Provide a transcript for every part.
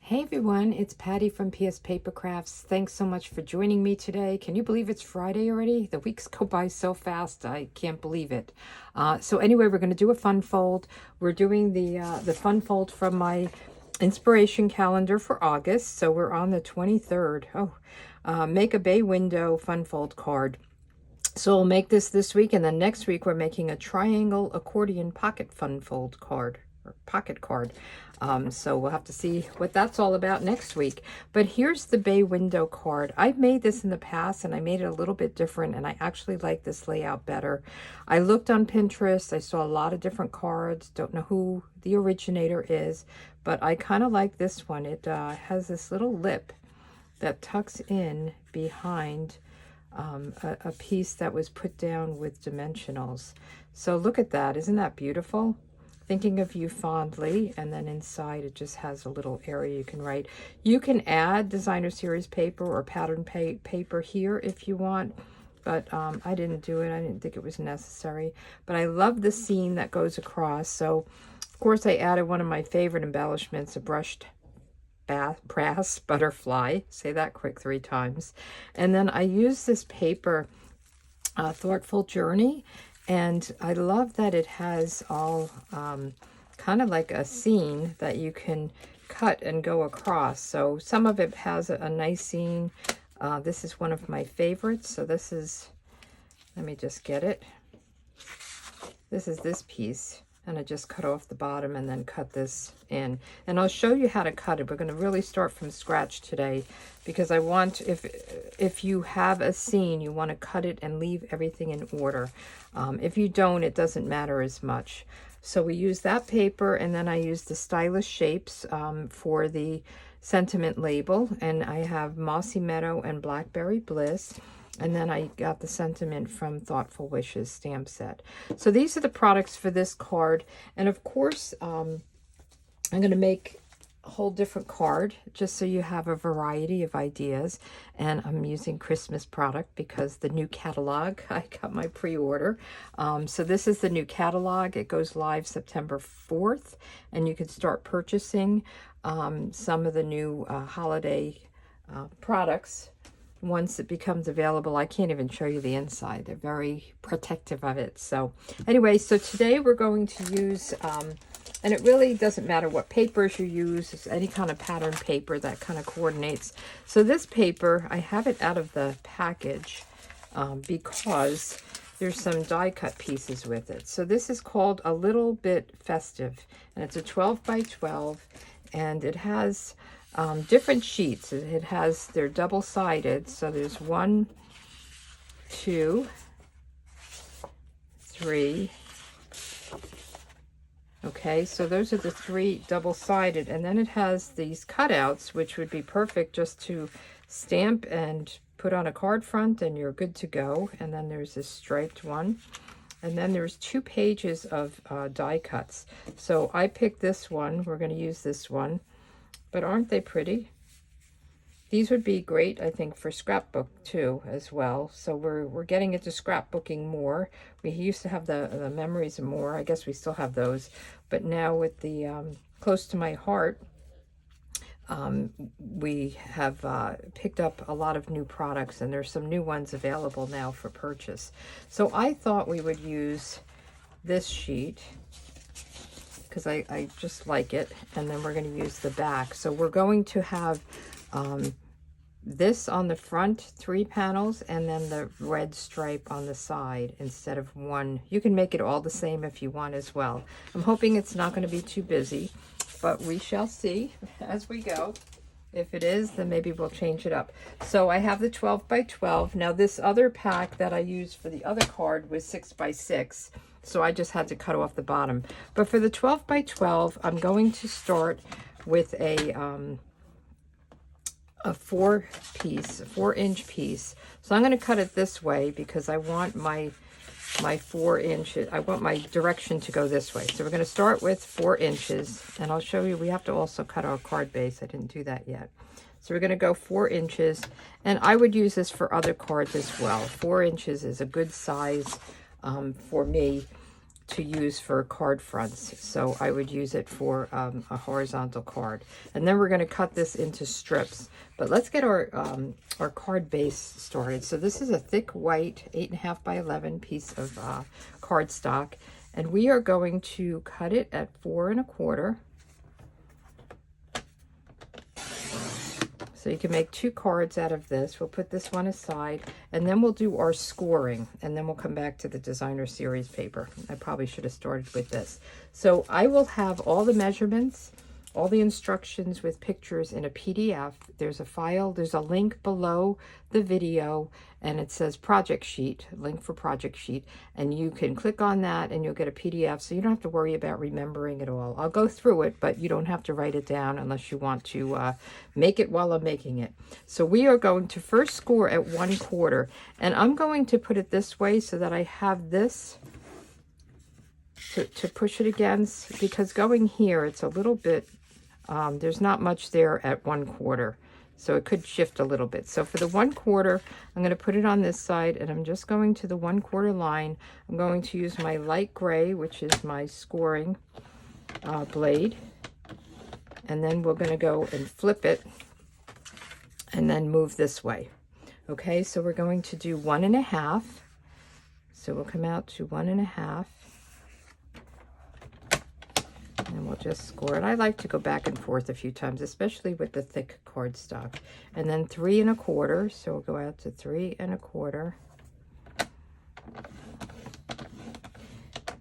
Hey everyone, it's Patty from pspapercrafts. Thanks so much for joining me today. Can you believe it's Friday already? The weeks go by so fast, I can't believe it. So anyway, we're going to do a fun fold. We're doing the fun fold from my inspiration calendar for August. So we're on the 23rd. Make a bay window fun fold card. So we'll make this week, and then next week we're making a triangle accordion pocket fun fold card. Pocket card. So we'll have to see what that's all about next week. But here's the bay window card. I've made this in the past and I made it a little bit different, and I actually like this layout better. I looked on Pinterest. I saw a lot of different cards. Don't know who the originator is, but I kind of like this one. It has this little lip that tucks in behind a piece that was put down with dimensionals. So look at that. Isn't that beautiful? Thinking of you fondly. And then inside it just has a little area you can write. You can add designer series paper or pattern paper here if you want, but I didn't do it. I didn't think it was necessary, but I love the scene that goes across. So of course I added one of my favorite embellishments, a brushed brass butterfly. Say that quick 3 times. And then I use this paper, Thoughtful Journey, and I love that it has all kind of like a scene that you can cut and go across. So some of it has a nice scene. This is one of my favorites. So this is, let me just get it. This is this piece. And I just cut off the bottom and then cut this in. And I'll show you how to cut it. We're going to really start from scratch today, because I want, if you have a scene, you want to cut it and leave everything in order. If you don't, it doesn't matter as much. So we use that paper, and then I use the Stylish Shapes for the sentiment label. And I have Mossy Meadow and Blackberry Bliss. And then I got the sentiment from Thoughtful Wishes stamp set. So these are the products for this card. And of course, I'm going to make a whole different card just so you have a variety of ideas. And I'm using Christmas product because the new catalog, I got my pre-order. So this is the new catalog. It goes live September 4th. And you can start purchasing some of the new holiday products once it becomes available. I can't even show you the inside. They're very protective of it. So anyway, so today we're going to use, and it really doesn't matter what papers you use, it's any kind of pattern paper that kind of coordinates. So this paper, I have it out of the package because there's some die cut pieces with it. So this is called A Little Bit Festive, and it's a 12 by 12, and it has different sheets. It has, they're double-sided, so there's 1, 2, 3. Okay, so those are the 3 double-sided, and then it has these cutouts, which would be perfect just to stamp and put on a card front, and you're good to go. And then there's this striped one, and then there's 2 pages of die cuts. So I picked this one. We're going to use this one. But aren't they pretty? These would be great, I think, for scrapbook too, as well. So we're getting into scrapbooking more. We used to have the memories and more. I guess we still have those. But now with the Close to My Heart, we have picked up a lot of new products, and there's some new ones available now for purchase. So I thought we would use this sheet, because I just like it, and then we're going to use the back. So we're going to have this on the front, 3 panels, and then the red stripe on the side instead of 1. You can make it all the same if you want as well. I'm hoping it's not going to be too busy, but we shall see as we go. If it is, then maybe we'll change it up. So I have the 12 by 12. Now this other pack that I used for the other card was 6 by 6. So I just had to cut off the bottom. But for the 12 by 12, I'm going to start with a 4-inch piece. So I'm going to cut it this way because I want my 4 inches. I want my direction to go this way. So we're going to start with 4 inches, and I'll show you. We have to also cut our card base. I didn't do that yet. So we're going to go 4 inches, and I would use this for other cards as well. 4 inches is a good size for me to use for card fronts. So I would use it for a horizontal card. And then we're going to cut this into strips. But let's get our card base started. So this is a thick white 8.5 by 11 piece of cardstock. And we are going to cut it at 4 1/4. So you can make 2 cards out of this. We'll put this one aside, and then we'll do our scoring, and then we'll come back to the designer series paper. I probably should have started with this. So I will have all the measurements, all the instructions with pictures in a PDF. There's a file, there's a link below the video, and it says project sheet, link for project sheet, and you can click on that and you'll get a PDF, so you don't have to worry about remembering it all. I'll go through it, but you don't have to write it down unless you want to make it while I'm making it. So we are going to first score at 1/4, and I'm going to put it this way so that I have this to push it against, because going here, it's a little bit, there's not much there at 1/4. So it could shift a little bit. So for the 1/4, I'm going to put it on this side, and I'm just going to the 1/4 line. I'm going to use my light gray, which is my scoring blade. And then we're going to go and flip it and then move this way. Okay, so we're going to do 1 1/2. So we'll come out to 1 1/2. And we'll just score it. I like to go back and forth a few times, especially with the thick cardstock. And then 3 1/4. So we'll go out to 3 1/4.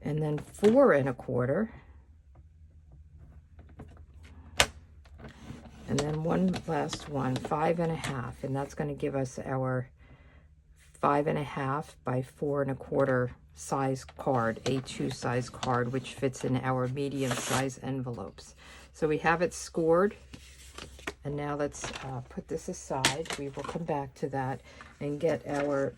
And then 4 1/4. And then one last one, 5 1/2. And that's going to give us our 5 1/2 by 4 1/4 size card, A2 size card, which fits in our medium size envelopes. So we have it scored, and now let's put this aside. We will come back to that and get our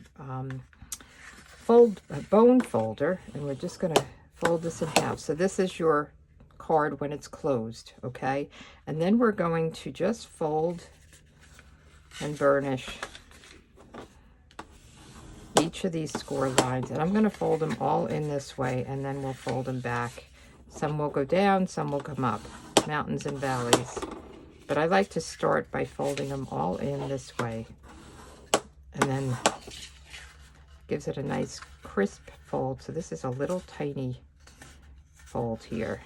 bone folder, and we're just going to fold this in half. So this is your card when it's closed, okay? And then we're going to just fold and burnish each of these score lines, and I'm going to fold them all in this way, and then we'll fold them back. Some will go down, some will come up, mountains and valleys. But I like to start by folding them all in this way, and then gives it a nice crisp fold. So this is a little tiny fold here,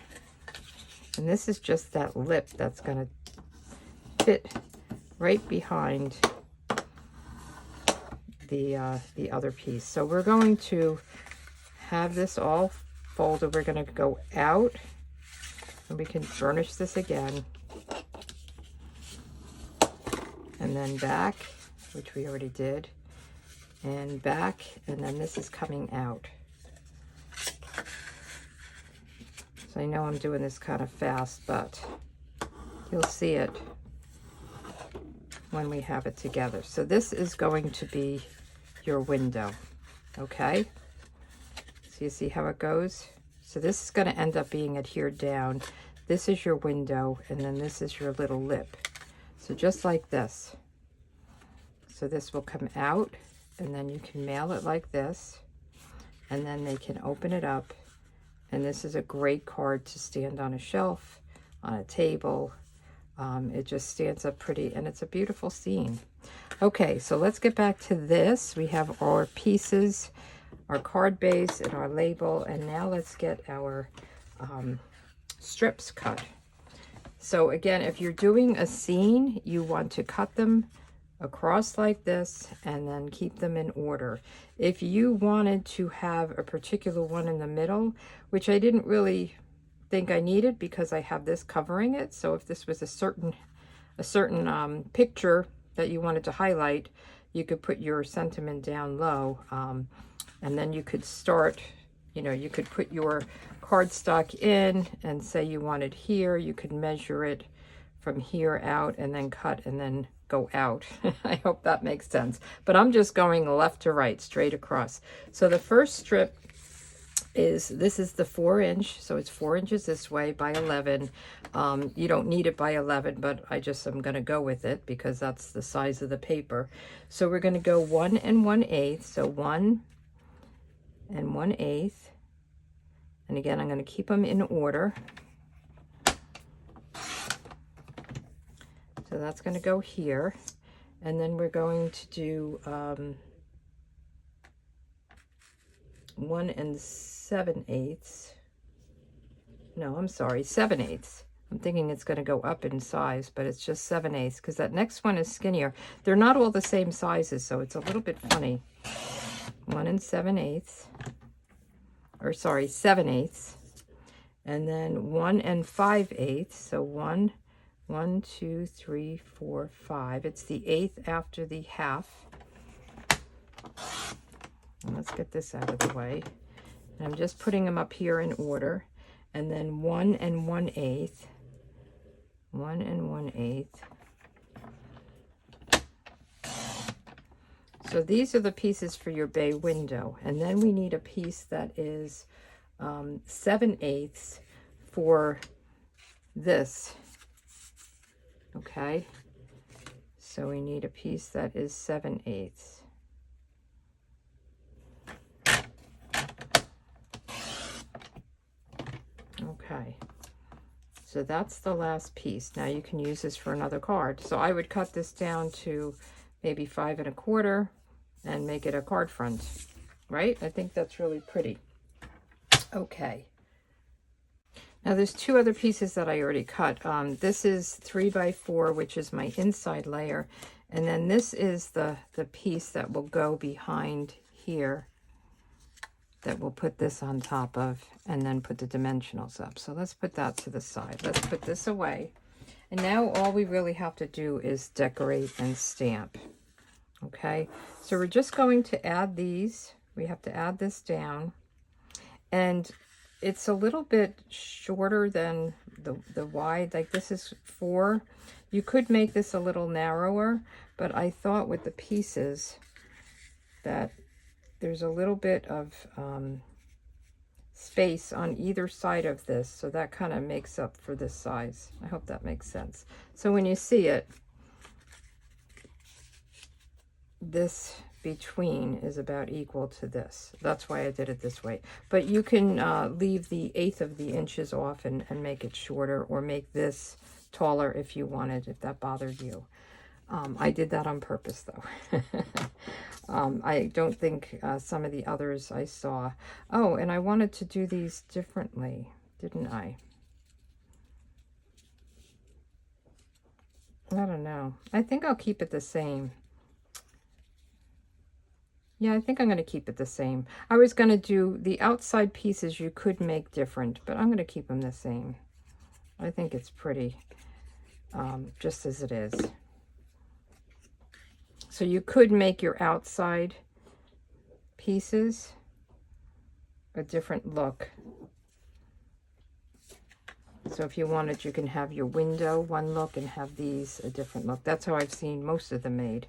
and this is just that lip that's going to fit right behind the other piece. So we're going to have this all folded. We're going to go out, and we can burnish this again, and then back, which we already did, and back, and then this is coming out. So I know I'm doing this kind of fast, but you'll see it when we have it together. So this is going to be your window, okay? So you see how it goes? So this is going to end up being adhered down. This is your window, and then this is your little lip. So just like this. So this will come out, and then you can mail it like this, and then they can open it up, and this is a great card to stand on a shelf, on a table. It just stands up pretty, and it's a beautiful scene. Okay, so let's get back to this. We have our pieces, our card base, and our label, and now let's get our strips cut. So again, if you're doing a scene, you want to cut them across like this and then keep them in order. If you wanted to have a particular one in the middle, which I didn't really think I needed because I have this covering it. So if this was a certain picture that you wanted to highlight, you could put your sentiment down low, and then you could start, you could put your cardstock in and say you wanted here. You could measure it from here out and then cut and then go out. I hope that makes sense. But I'm just going left to right, straight across. So the first strip is, this is the 4-inch, so it's 4 inches this way by 11. You don't need it by 11, but I'm going to go with it because that's the size of the paper. So we're going to go 1 1/8, so 1 1/8, And again, I'm going to keep them in order. So that's going to go here. And then we're going to do 1 7/8. No, I'm sorry, 7/8. I'm thinking it's going to go up in size, but it's just 7/8 because that next one is skinnier. They're not all the same sizes, so it's a little bit funny. 1 7/8, or sorry, 7/8, and then 1 5/8. So 1, 2, 3, 4, 5. It's the 8th after the half. And let's get this out of the way. And I'm just putting them up here in order. And then 1 1/8. 1 1/8. So these are the pieces for your bay window. And then we need a piece that is 7/8 for this. Okay. So we need a piece that is 7/8. Okay. So that's the last piece. Now you can use this for another card. So I would cut this down to maybe 5 1/4 and make it a card front, right? I think that's really pretty. Okay. Now there's 2 other pieces that I already cut. This is 3 by 4, which is my inside layer. And then this is the piece that will go behind here, that we'll put this on top of, and then put the dimensionals up. So let's put that to the side. Let's put this away. And now all we really have to do is decorate and stamp. Okay, so we're just going to add these. We have to add this down. And it's a little bit shorter than the wide. Like this is 4. You could make this a little narrower, but I thought with the pieces that there's a little bit of space on either side of this, so that kind of makes up for this size. I hope that makes sense. So when you see it, this between is about equal to this. That's why I did it this way. But you can leave the 1/8 of the inches off and make it shorter, or make this taller if you wanted, if that bothered you. I did that on purpose though. I don't think some of the others I saw. Oh, and I wanted to do these differently, didn't I? I don't know. I think I'll keep it the same. Yeah, I think I'm going to keep it the same. I was going to do the outside pieces you could make different, but I'm going to keep them the same. I think it's pretty, just as it is. So you could make your outside pieces a different look. So if you wanted, you can have your window one look and have these a different look. That's how I've seen most of them made.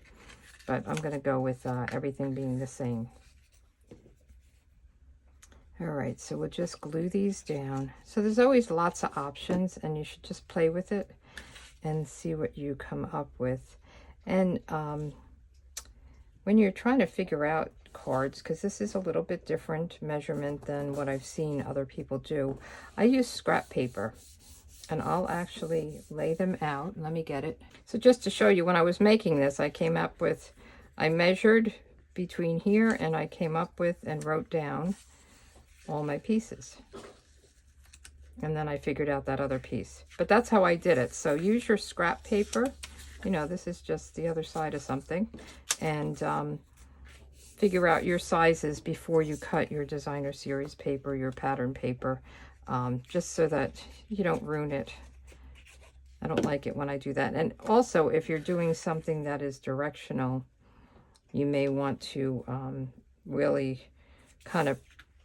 But I'm going to go with everything being the same. All right, so we'll just glue these down. So there's always lots of options, and you should just play with it and see what you come up with. And when you're trying to figure out cards, because this is a little bit different measurement than what I've seen other people do, I use scrap paper. And I'll actually lay them out. Let me get it. So just to show you, when I was making this, I came up with, I measured between here, and I came up with and wrote down all my pieces. And then I figured out that other piece. But that's how I did it. So use your scrap paper. You know, this is just the other side of something. And figure out your sizes before you cut your designer series paper, your pattern paper. Just so that you don't ruin it. I don't like it when I do that. And also, if you're doing something that is directional, you may want to really kind of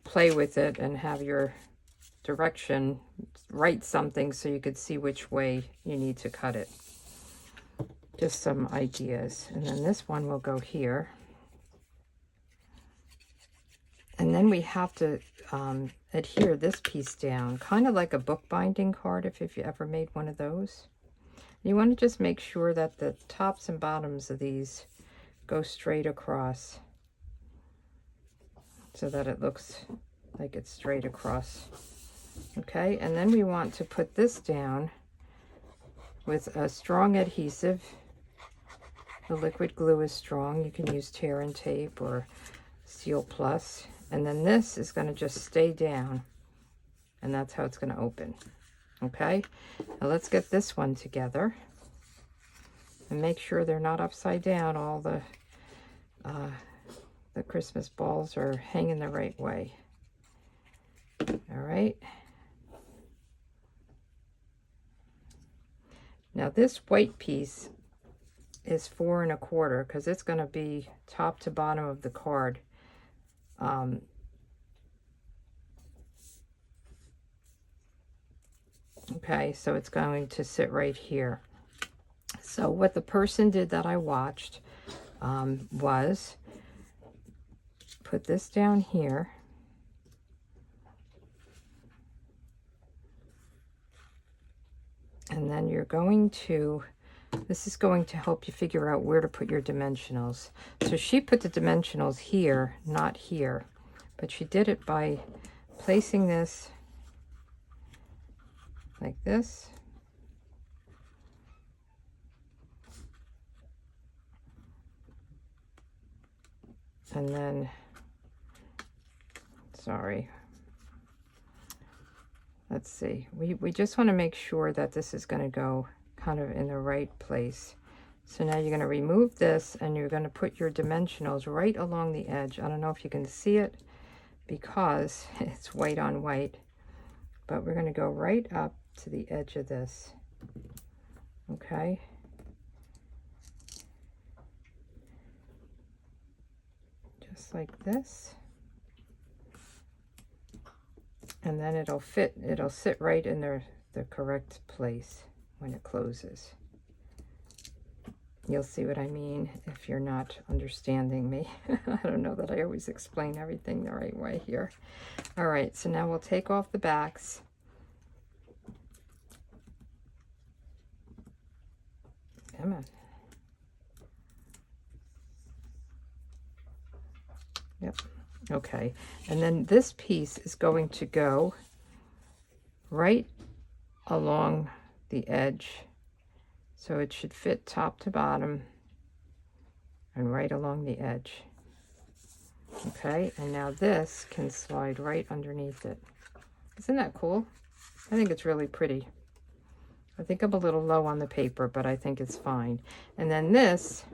play with it and have your direction, write something so you could see which way you need to cut it. Just some ideas. And then this one will go here. And then we have to adhere this piece down, kind of like a bookbinding card, if you ever made one of those. You want to just make sure that the tops and bottoms of these go straight across so that it looks like it's straight across. Okay, and then we want to put this down with a strong adhesive. The liquid glue is strong. You can use tear and tape or Seal Plus. And then this is going to just stay down, and that's how it's going to open. Okay, now let's get this one together and make sure they're not upside down. All the Christmas balls are hanging the right way. All right. Now this white piece is 4 1/4 because it's going to be top to bottom of the card. Okay, so it's going to sit right here. So what the person did that I watched was put this down here. And then you're going to, this is going to help you figure out where to put your dimensionals. So she put the dimensionals here, not here. But she did it by placing this like this. And then, sorry, let's see. We just want to make sure that this is going to go kind of in the right place. So now you're going to remove this and you're going to put your dimensionals right along the edge. I don't know if you can see it because it's white on white, but we're going to go right up to the edge of this. Okay. Just like this. And then it'll fit, it'll sit right in the correct place when it closes. You'll see what I mean if you're not understanding me. I don't know that I always explain everything the right way here. All right, so now we'll take off the backs. Come on. Yep. Okay, and then this piece is going to go right along the edge. So it should fit top to bottom and right along the edge. Okay, and now this can slide right underneath it. Isn't that cool? I think it's really pretty. I think I'm a little low on the paper, but I think it's fine. And then this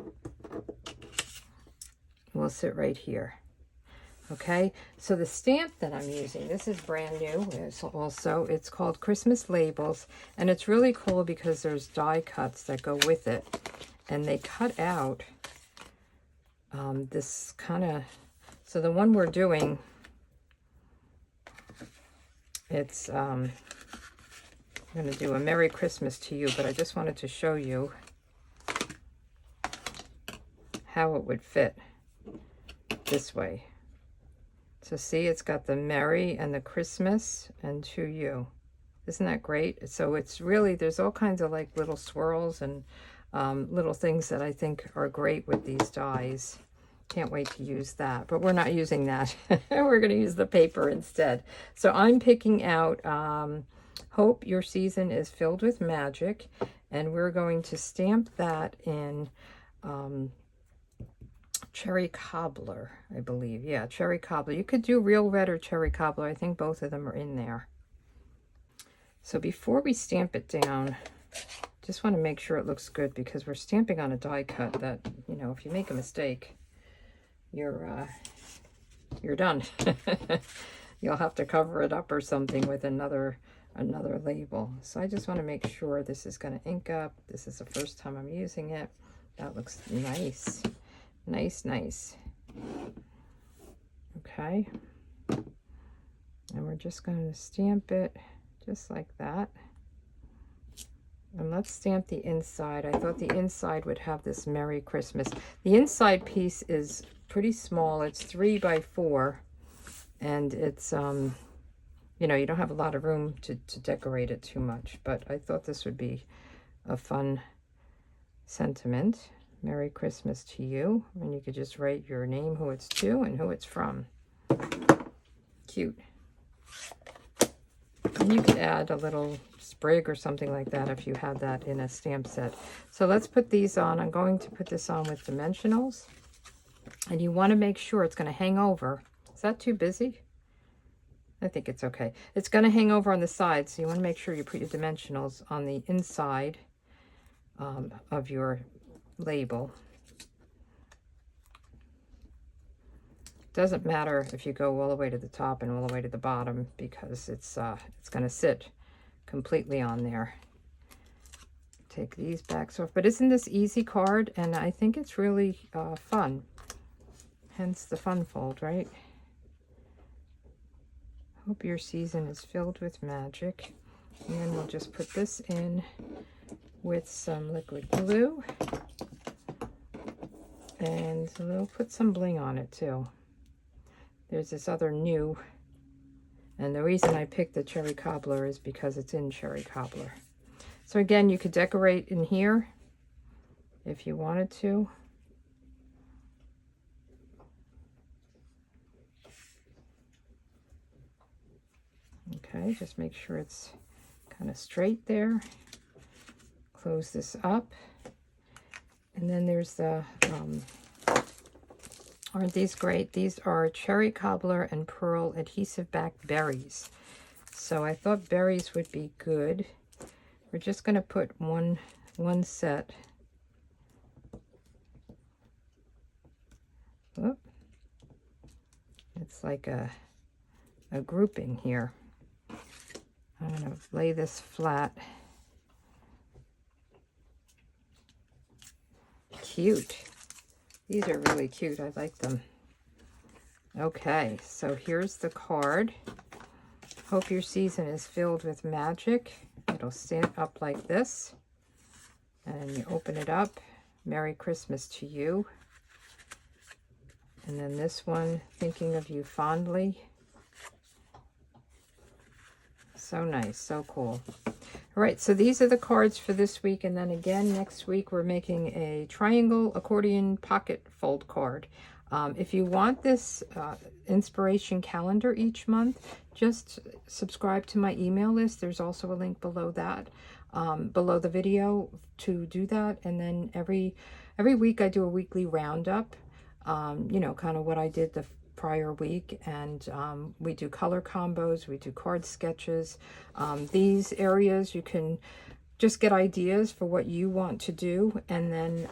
will sit right here. Okay, so the stamp that I'm using, this is brand new. It's called Christmas Labels, and it's really cool because there's die cuts that go with it, and they cut out this kind of, so the one we're doing, it's I'm going to do a Merry Christmas to you, but I just wanted to show you how it would fit this way. So see, it's got the Merry and the Christmas and to you. Isn't that great? So it's really, there's all kinds of like little swirls and little things that I think are great with these dies. Can't wait to use that, but we're not using that. We're going to use the paper instead. So I'm picking out Hope Your Season is Filled with Magic, and we're going to stamp that in Cherry Cobbler, I believe. Yeah, Cherry Cobbler. You could do Real Red or Cherry Cobbler. I think both of them are in there. So before we stamp it down, just want to make sure it looks good because we're stamping on a die cut that, you know, if you make a mistake, you're done. You'll have to cover it up or something with another label. So I just want to make sure this is going to ink up. This is the first time I'm using it. That looks nice. Nice, nice. Okay. And we're just going to stamp it just like that. And let's stamp the inside. I thought the inside would have this Merry Christmas. The inside piece is pretty small. It's 3 by 4. And it's, you know, you don't have a lot of room to decorate it too much. But I thought this would be a fun sentiment. Merry Christmas to you. And you could just write your name, who it's to, and who it's from. cute. And you could add a little sprig or something like that if you had that in a stamp set. So let's put these on. I'm going to put this on with dimensionals. And you want to make sure it's going to hang over. Is that too busy? I think it's okay. It's going to hang over on the side, so you want to make sure you put your dimensionals on the inside of your label. Doesn't matter if you go all the way to the top and all the way to the bottom, because it's going to sit completely on there. Take these backs off. But isn't this easy card? And I think it's really fun. Hence the fun fold, right? Hope your season is filled with magic. And then we'll just put this in with some liquid glue. And we'll put some bling on it too. There's this other new, and the reason I picked the cherry cobbler is because it's in cherry cobbler. So again, you could decorate in here if you wanted to. Okay, just make sure it's kind of straight there. Close this up. And then there's the, aren't these great? These are cherry cobbler and pearl adhesive back berries. So I thought berries would be good. We're just going to put one set. Whoop. It's like a grouping here. I'm going to lay this flat. Cute. These are really cute. I like them. Okay, so here's the card. Hope your season is filled with magic. It'll stand up like this. And you open it up. Merry Christmas to you. And then this one, thinking of you fondly. So nice, so cool. All right, so these are the cards for this week. And then again, next week, we're making a triangle accordion pocket fold card. If you want this inspiration calendar each month, just subscribe to my email list. There's also a link below that, below the video to do that. And then every week I do a weekly roundup, you know, kind of what I did the prior week, and we do color combos, we do card sketches. These areas you can just get ideas for what you want to do, and then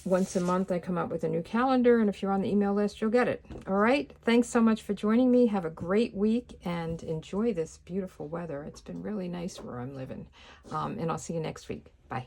once a month I come up with a new calendar, and if you're on the email list, you'll get it. All right, thanks so much for joining me. Have a great week and enjoy this beautiful weather. It's been really nice where I'm living, and I'll see you next week. Bye.